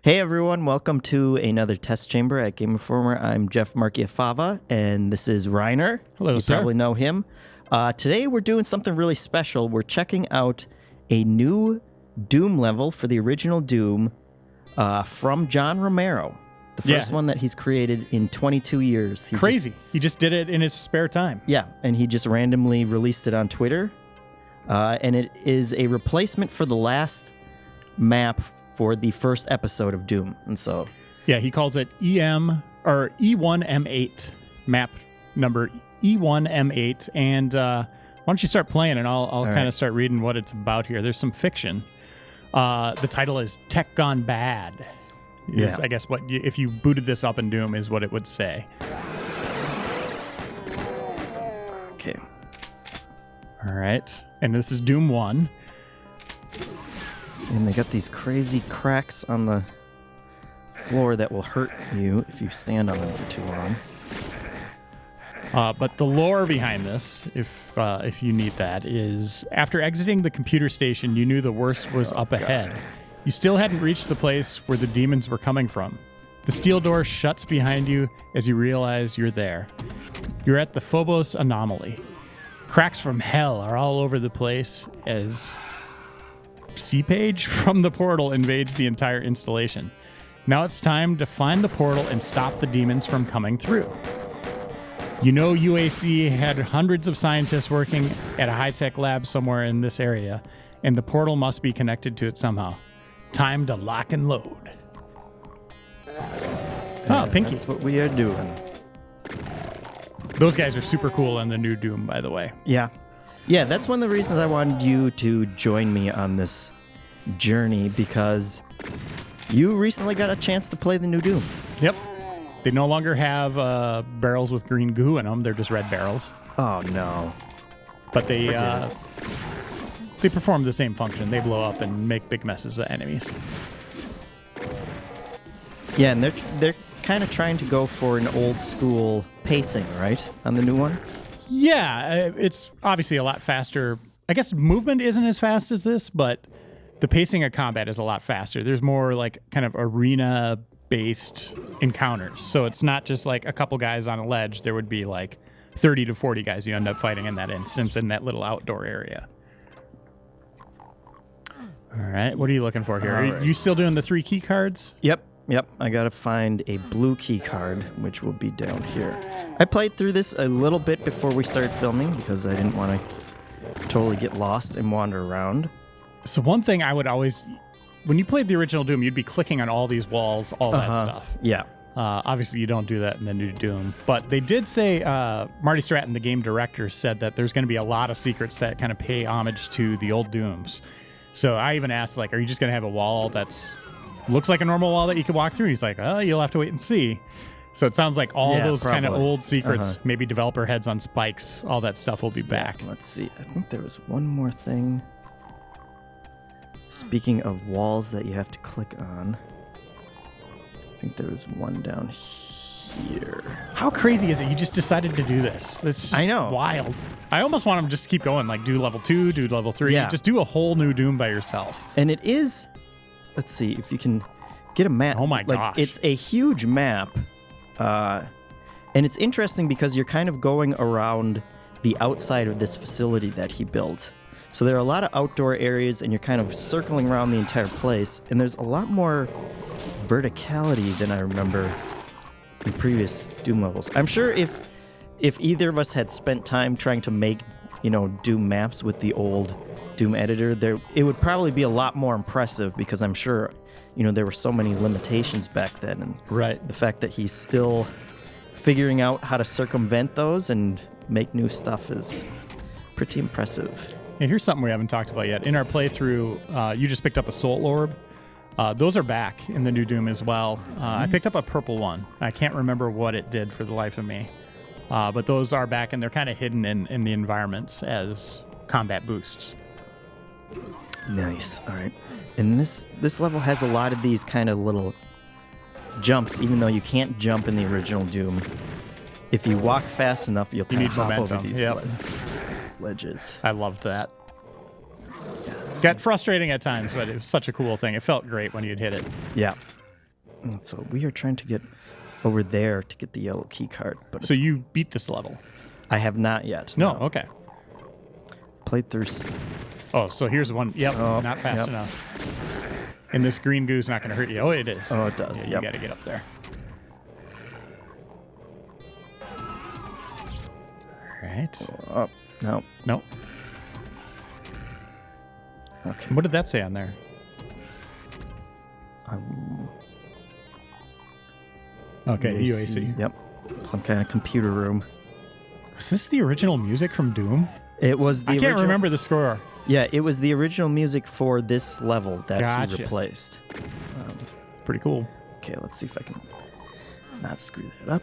Hey everyone, welcome to another test chamber at Game Informer. I'm Jeff Marchiafava, and this is Reiner. Hello, you sir. You probably know him. Today we're doing something really special. We're checking out a new Doom level for the original Doom from John Romero. The first one that he's created in 22 years. He just did it in his spare time. Yeah, and he just randomly released it on Twitter. And it is a replacement for the last map for the first episode of Doom. And so yeah, he calls it E1M8, map number E1M8. And why don't you start playing and I'll kind of start reading what it's about here. There's some fiction. The title is Tech Gone Bad. Is, I guess, what if you booted this up in Doom is what it would say. Okay. All right. And this is Doom 1. And they got these crazy cracks on the floor that will hurt you if you stand on them for too long. But the lore behind this, if you need that, is after exiting the computer station, you knew the worst was up ahead. You still hadn't reached the place where the demons were coming from. The steel door shuts behind you as you realize you're there. You're at the Phobos anomaly. Cracks from hell are all over the place as C-Page from the portal invades the entire installation. Now it's time to find the portal and stop the demons from coming through. You know UAC had hundreds of scientists working at a high-tech lab somewhere in this area, and the portal must be connected to it somehow. Time to lock and load. Oh, Pinky. That's what we are doing. Those guys are super cool in the new Doom, by the way. Yeah. Yeah, that's one of the reasons I wanted you to join me on this journey, because you recently got a chance to play the new Doom. Yep. They no longer have barrels with green goo in them. They're just red barrels. Oh, no. But they perform the same function. They blow up and make big messes of enemies. Yeah, and they're kind of trying to go for an old school pacing, right, on the new one? Yeah, it's obviously a lot faster. I guess movement isn't as fast as this, but the pacing of combat is a lot faster. There's more like kind of arena-based encounters. So it's not just like a couple guys on a ledge. There would be like 30 to 40 guys you end up fighting in that instance in that little outdoor area. All right, what are you looking for here? Are you still doing the 3 key cards? Yep. I gotta find a blue key card, which will be down here. I played through this a little bit before we started filming because I didn't want to totally get lost and wander around. So one thing I would always, when you played the original Doom, you'd be clicking on all these walls, all that stuff. Yeah. Obviously, you don't do that in the new Doom. But they did say, Marty Stratton, the game director, said that there's going to be a lot of secrets that kind of pay homage to the old Dooms. So I even asked, like, are you just going to have a wall that's looks like a normal wall that you can walk through? He's like, oh, you'll have to wait and see. So it sounds like all those kind of old secrets, maybe developer heads on spikes, all that stuff will be back. Let's see. I think there was one more thing. Speaking of walls that you have to click on, I think there was one down here. How crazy is it? You just decided to do this. That's just wild. I almost want them just to keep going, like do level 2, do level 3. Yeah. Just do a whole new Doom by yourself. And it is... Let's see if you can get a map. Oh my gosh. It's a huge map. And it's interesting because you're kind of going around the outside of this facility that he built. So there are a lot of outdoor areas and you're kind of circling around the entire place. And there's a lot more verticality than I remember in previous Doom levels. I'm sure if either of us had spent time trying to make, Doom maps with the old Doom editor, it would probably be a lot more impressive because I'm sure, there were so many limitations back then. And the fact that he's still figuring out how to circumvent those and make new stuff is pretty impressive. And here's something we haven't talked about yet. In our playthrough, you just picked up a Soul Orb. Those are back in the new Doom as well. Nice. I picked up a purple one. I can't remember what it did for the life of me. But those are back, and they're kind of hidden in the environments as combat boosts. Nice. All right. And this level has a lot of these kind of little jumps, even though you can't jump in the original Doom. If you walk fast enough, you'll kind of hop over these ledges. I loved that. Got frustrating at times, but it was such a cool thing. It felt great when you'd hit it. Yeah. And so we are trying to get over there to get the yellow key card. But So you beat this level? I have not yet. No, okay. Played through... Oh, so here's one. Yep, Oh, not fast yep. enough. And this green goo's not going to hurt you. Oh, it is. Oh, it does. Yeah, Yep. you got to get up there. All right. Oh, no. Nope. Okay. What did that say on there? Okay, UAC. Yep. Some kind of computer room. Was this the original music from Doom? It was the I original... can't remember the score. Yeah, it was the original music for this level that Gotcha. he replaced. Pretty cool. Okay, let's see if I can not screw that up.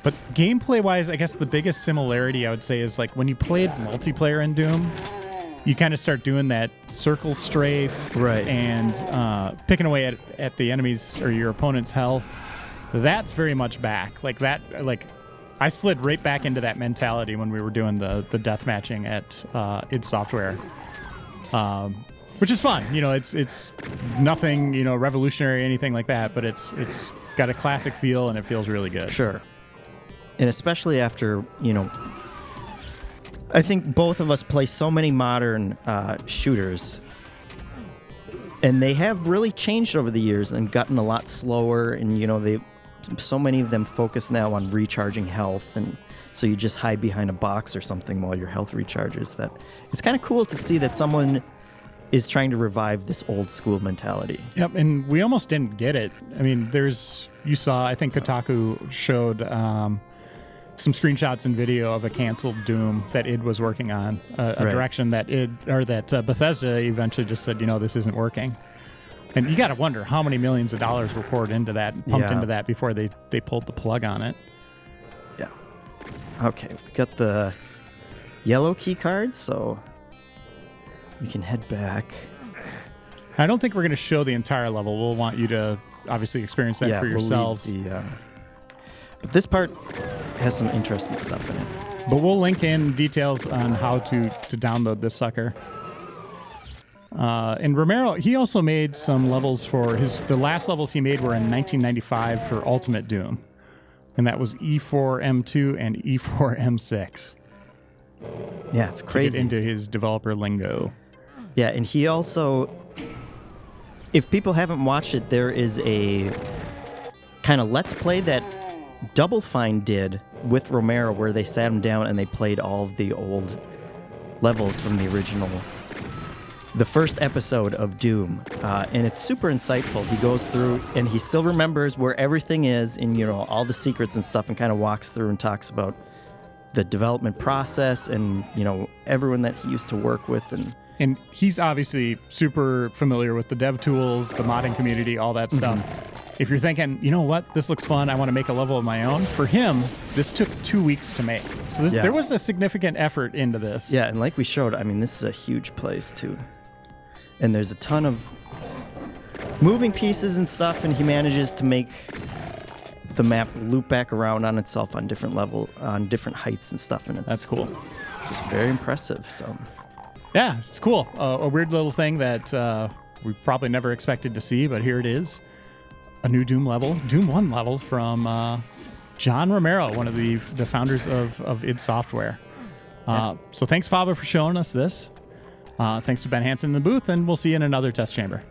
But gameplay-wise, I guess the biggest similarity I would say is like when you played multiplayer in Doom, you kind of start doing that circle strafe, Right. and picking away at the enemy's or your opponent's health. That's very much back. Like that. Like I slid right back into that mentality when we were doing the death matching at id Software, which is fun. You know, it's nothing revolutionary or anything like that, but it's got a classic feel and it feels really good. Sure. And especially after, I think both of us play so many modern shooters, and they have really changed over the years and gotten a lot slower, and, so many of them focus now on recharging health, and so you just hide behind a box or something while your health recharges. That it's kind of cool to see that someone is trying to revive this old school mentality. Yep, and we almost didn't get it. I mean, you saw, I think Kotaku showed some screenshots and video of a canceled Doom that id was working on, a Right. direction that Bethesda eventually just said, this isn't working. And you got to wonder how many millions of dollars were poured into that, pumped Yeah. into that before they pulled the plug on it. Yeah. Okay, we got the yellow key card, so we can head back. I don't think we're going to show the entire level. We'll want you to obviously experience that for we'll leave yourselves. But this part has some interesting stuff in it. But we'll link in details on how to download this sucker. And Romero, he also made some levels for the last levels he made were in 1995 for Ultimate Doom. And that was E4M2 and E4M6. Yeah, it's To crazy. get into his developer lingo. Yeah, and he also, if people haven't watched it, there is a kind of Let's Play that Double Fine did with Romero where they sat him down and they played all of the old levels from the original, the first episode of Doom. And it's super insightful. He goes through and he still remembers where everything is and, all the secrets and stuff, and kind of walks through and talks about the development process and, everyone that he used to work with. And he's obviously super familiar with the dev tools, the modding community, all that stuff. If you're thinking, you know what, this looks fun, I want to make a level of my own, for him, this took 2 weeks to make. So there was a significant effort into this. Yeah, and like we showed, I mean, this is a huge place, too. And there's a ton of moving pieces and stuff, and he manages to make the map loop back around on itself on different different heights and stuff, and That's cool. just very impressive. So Yeah, it's cool. A weird little thing that we probably never expected to see, but here it is. A new Doom level, Doom 1 level from John Romero, one of the founders of id Software. So thanks, Fava, for showing us this. Thanks to Ben Hansen in the booth, and we'll see you in another test chamber.